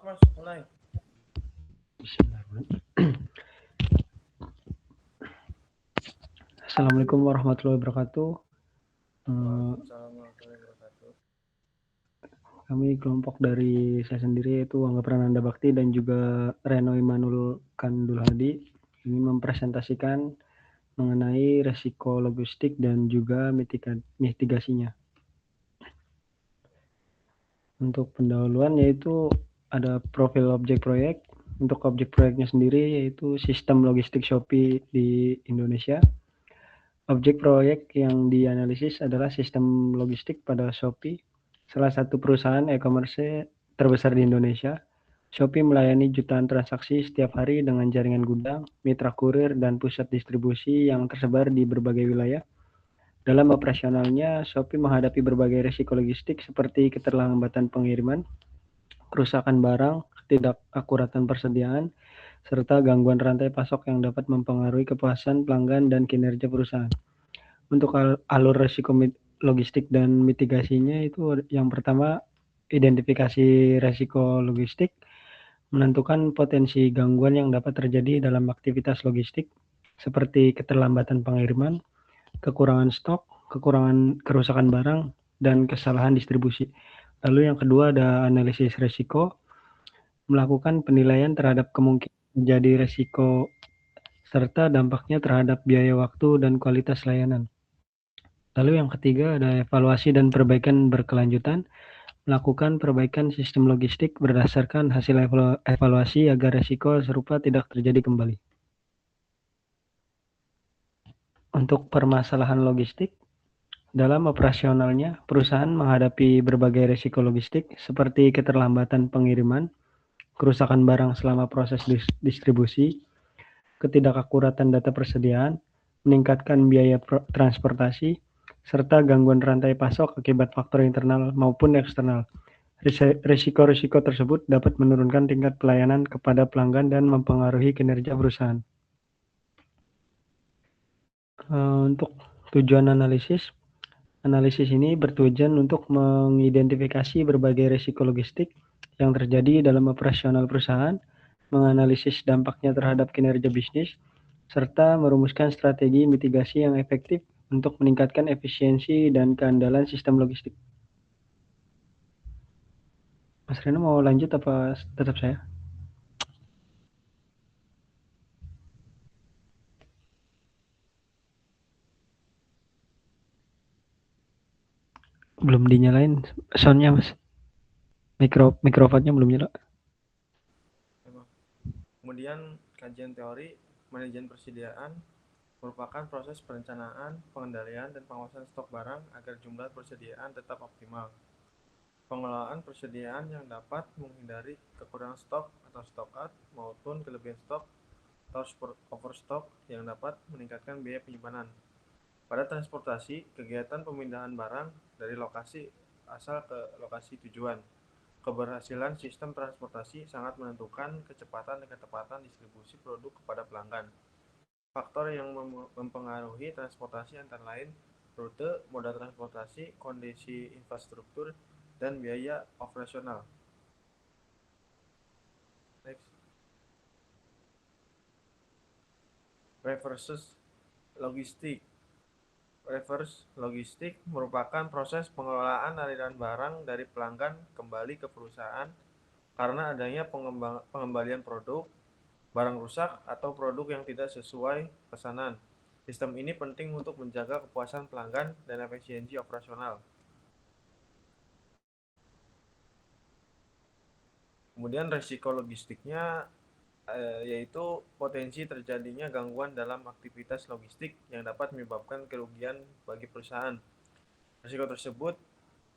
Sok mas, mulai. Assalamualaikum warahmatullahi wabarakatuh. Waalaikumsalam warahmatullahi wabarakatuh. Kami kelompok dari saya sendiri yaitu Angga Prananda Bakti dan juga Reno Imanul Kandul Hadi ini mempresentasikan mengenai resiko logistik dan juga mitigasinya. Untuk pendahuluan yaitu ada profil objek proyek. Untuk objek proyeknya sendiri yaitu sistem logistik Shopee di Indonesia. Objek proyek yang dianalisis adalah sistem logistik pada Shopee, salah satu perusahaan e-commerce terbesar di Indonesia. Shopee melayani jutaan transaksi setiap hari dengan jaringan gudang, mitra kurir, dan pusat distribusi yang tersebar di berbagai wilayah. Dalam operasionalnya, Shopee menghadapi berbagai risiko logistik seperti keterlambatan pengiriman, kerusakan barang, ketidakakuratan persediaan, serta gangguan rantai pasok yang dapat mempengaruhi kepuasan pelanggan dan kinerja perusahaan. Untuk alur risiko logistik dan mitigasinya itu yang pertama identifikasi risiko logistik, menentukan potensi gangguan yang dapat terjadi dalam aktivitas logistik seperti keterlambatan pengiriman, kekurangan stok, kerusakan barang, dan kesalahan distribusi. Lalu yang kedua ada analisis risiko, melakukan penilaian terhadap kemungkinan terjadi risiko serta dampaknya terhadap biaya waktu dan kualitas layanan. Lalu yang ketiga ada evaluasi dan perbaikan berkelanjutan, melakukan perbaikan sistem logistik berdasarkan hasil evaluasi agar risiko serupa tidak terjadi kembali. Untuk permasalahan logistik, dalam operasionalnya, perusahaan menghadapi berbagai risiko logistik seperti keterlambatan pengiriman, kerusakan barang selama proses distribusi, ketidakakuratan data persediaan, meningkatkan biaya transportasi, serta gangguan rantai pasok akibat faktor internal maupun eksternal. Risiko-risiko tersebut dapat menurunkan tingkat pelayanan kepada pelanggan dan mempengaruhi kinerja perusahaan. Untuk tujuan analisis ini bertujuan untuk mengidentifikasi berbagai risiko logistik yang terjadi dalam operasional perusahaan, menganalisis dampaknya terhadap kinerja bisnis, serta merumuskan strategi mitigasi yang efektif untuk meningkatkan efisiensi dan keandalan sistem logistik. Mas Reno mau lanjut apa tetap saya? Belum dinyalain soundnya mas. Mikrofonnya belum nyala. Kemudian kajian teori manajemen persediaan merupakan proses perencanaan, pengendalian, dan pengawasan stok barang agar jumlah persediaan tetap optimal. Pengelolaan persediaan yang dapat menghindari kekurangan stok atau stock out maupun kelebihan stok atau overstock yang dapat meningkatkan biaya penyimpanan. Pada transportasi, kegiatan pemindahan barang dari lokasi asal ke lokasi tujuan. Keberhasilan sistem transportasi sangat menentukan kecepatan dan ketepatan distribusi produk kepada pelanggan. Faktor yang mempengaruhi transportasi antara lain rute, moda transportasi, kondisi infrastruktur, dan biaya operasional. Next. Reverse logistik merupakan proses pengelolaan aliran barang dari pelanggan kembali ke perusahaan karena adanya pengembalian produk, barang rusak, atau produk yang tidak sesuai pesanan. Sistem ini penting untuk menjaga kepuasan pelanggan dan efisiensi operasional. Kemudian risiko logistiknya yaitu potensi terjadinya gangguan dalam aktivitas logistik yang dapat menyebabkan kerugian bagi perusahaan. Risiko tersebut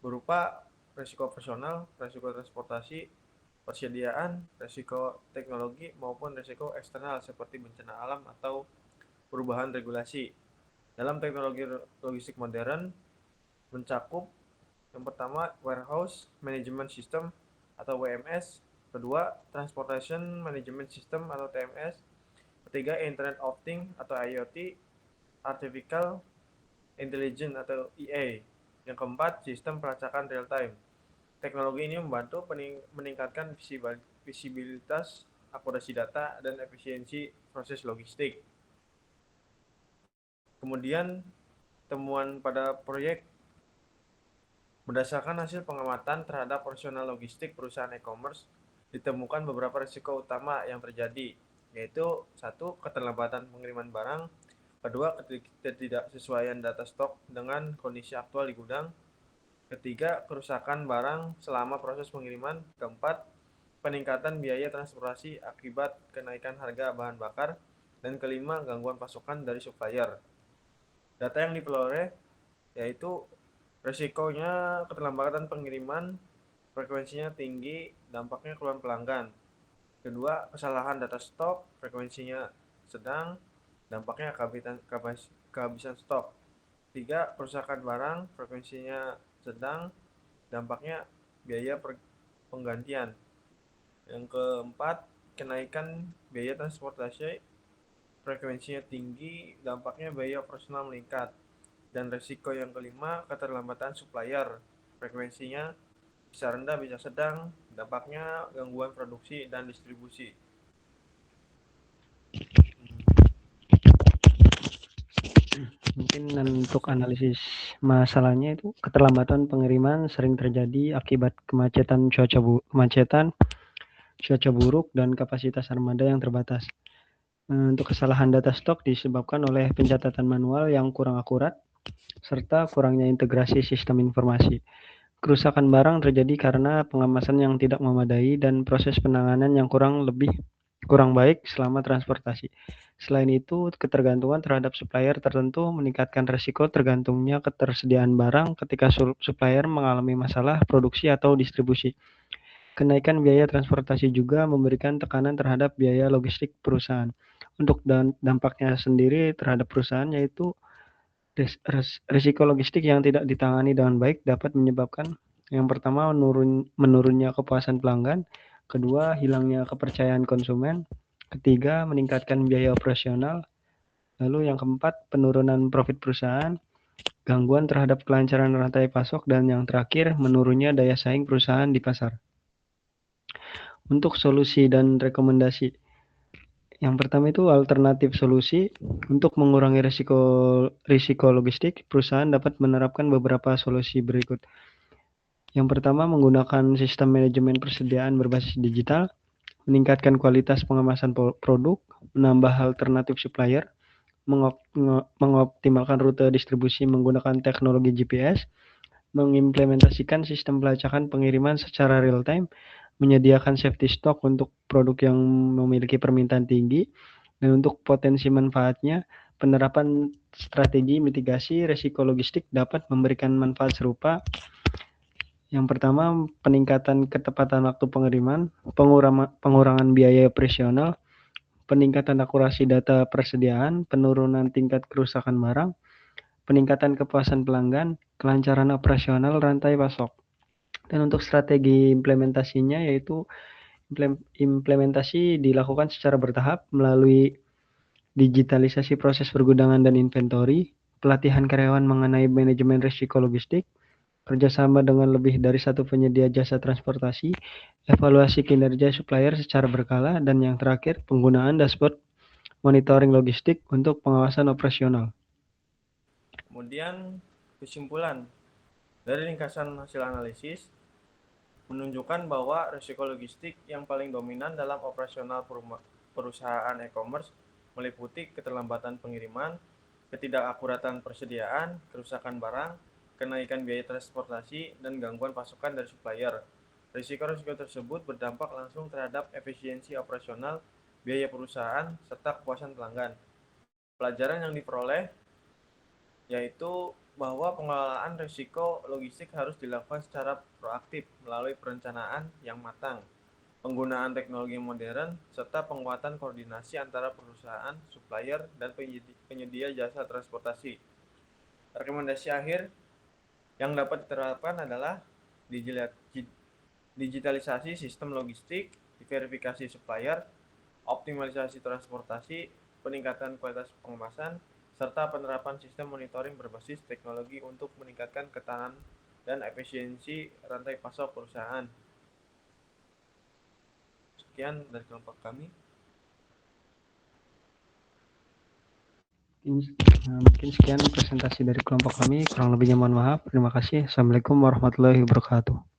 berupa risiko personal, risiko transportasi, persediaan, risiko teknologi, maupun risiko eksternal seperti bencana alam atau perubahan regulasi. Dalam teknologi logistik modern mencakup yang pertama Warehouse Management System atau WMS, kedua Transportation Management System atau TMS, ketiga Internet of Things atau IoT, Artificial Intelligence atau EA, yang keempat sistem pelacakan real time. Teknologi ini membantu meningkatkan visibilitas, akurasi data, dan efisiensi proses logistik. Kemudian temuan pada proyek: berdasarkan hasil pengamatan terhadap operasional logistik perusahaan e-commerce, ditemukan beberapa risiko utama yang terjadi, yaitu 1. Keterlambatan pengiriman barang, 2. Ketidaksesuaian data stok dengan kondisi aktual di gudang, 3. Kerusakan barang selama proses pengiriman, 4. Peningkatan biaya transportasi akibat kenaikan harga bahan bakar, dan 5. Gangguan pasokan dari supplier. Data yang diperoleh yaitu resikonya keterlambatan pengiriman, frekuensinya tinggi, dampaknya keluhan pelanggan. Kedua, kesalahan data stok, frekuensinya sedang, dampaknya kehabisan stok. 3. Kerusakan barang, frekuensinya sedang, dampaknya biaya penggantian. Yang keempat, kenaikan biaya transportasi, frekuensinya tinggi, dampaknya biaya operasional meningkat. Dan risiko yang kelima, keterlambatan supplier, frekuensinya bisa rendah, bisa sedang, dampaknya gangguan produksi dan distribusi. Mungkin untuk analisis masalahnya itu keterlambatan pengiriman sering terjadi akibat kemacetan cuaca buruk, dan kapasitas armada yang terbatas. Untuk kesalahan data stok disebabkan oleh pencatatan manual yang kurang akurat, serta kurangnya integrasi sistem informasi. Kerusakan barang terjadi karena pengemasan yang tidak memadai dan proses penanganan yang kurang baik selama transportasi. Selain itu, ketergantungan terhadap supplier tertentu meningkatkan risiko tergantungnya ketersediaan barang ketika supplier mengalami masalah produksi atau distribusi. Kenaikan biaya transportasi juga memberikan tekanan terhadap biaya logistik perusahaan. Untuk dampaknya sendiri terhadap perusahaan yaitu risiko logistik yang tidak ditangani dengan baik dapat menyebabkan yang pertama menurunnya kepuasan pelanggan, kedua hilangnya kepercayaan konsumen, ketiga meningkatkan biaya operasional, lalu yang keempat penurunan profit perusahaan, gangguan terhadap kelancaran rantai pasok, dan yang terakhir menurunnya daya saing perusahaan di pasar. Untuk solusi dan rekomendasi, yang pertama itu alternatif solusi. Untuk mengurangi risiko logistik, perusahaan dapat menerapkan beberapa solusi berikut. Yang pertama, menggunakan sistem manajemen persediaan berbasis digital, meningkatkan kualitas pengemasan produk, menambah alternatif supplier, mengoptimalkan rute distribusi menggunakan teknologi GPS, mengimplementasikan sistem pelacakan pengiriman secara real time, menyediakan safety stock untuk produk yang memiliki permintaan tinggi, dan untuk potensi manfaatnya, penerapan strategi mitigasi risiko logistik dapat memberikan manfaat serupa. Yang pertama, peningkatan ketepatan waktu pengiriman, pengurangan biaya operasional, peningkatan akurasi data persediaan, penurunan tingkat kerusakan barang, peningkatan kepuasan pelanggan, kelancaran operasional rantai pasok. Dan untuk strategi implementasinya yaitu implementasi dilakukan secara bertahap melalui digitalisasi proses pergudangan dan inventory, pelatihan karyawan mengenai manajemen risiko logistik, kerjasama dengan lebih dari satu penyedia jasa transportasi, evaluasi kinerja supplier secara berkala, dan yang terakhir penggunaan dashboard monitoring logistik untuk pengawasan operasional. Kemudian kesimpulan dari ringkasan hasil analisis menunjukkan bahwa risiko logistik yang paling dominan dalam operasional perusahaan e-commerce meliputi keterlambatan pengiriman, ketidakakuratan persediaan, kerusakan barang, kenaikan biaya transportasi, dan gangguan pasokan dari supplier. Risiko-risiko tersebut berdampak langsung terhadap efisiensi operasional, biaya perusahaan, serta kepuasan pelanggan. Pelajaran yang diperoleh yaitu bahwa pengelolaan risiko logistik harus dilakukan secara proaktif melalui perencanaan yang matang, penggunaan teknologi modern, serta penguatan koordinasi antara perusahaan, supplier, dan penyedia jasa transportasi. Rekomendasi akhir yang dapat diterapkan adalah digitalisasi sistem logistik, verifikasi supplier, optimalisasi transportasi, peningkatan kualitas pengemasan, serta penerapan sistem monitoring berbasis teknologi untuk meningkatkan ketahanan dan efisiensi rantai pasok perusahaan. Sekian dari kelompok kami. Mungkin sekian presentasi dari kelompok kami. Kurang lebihnya mohon maaf. Terima kasih. Assalamualaikum warahmatullahi wabarakatuh.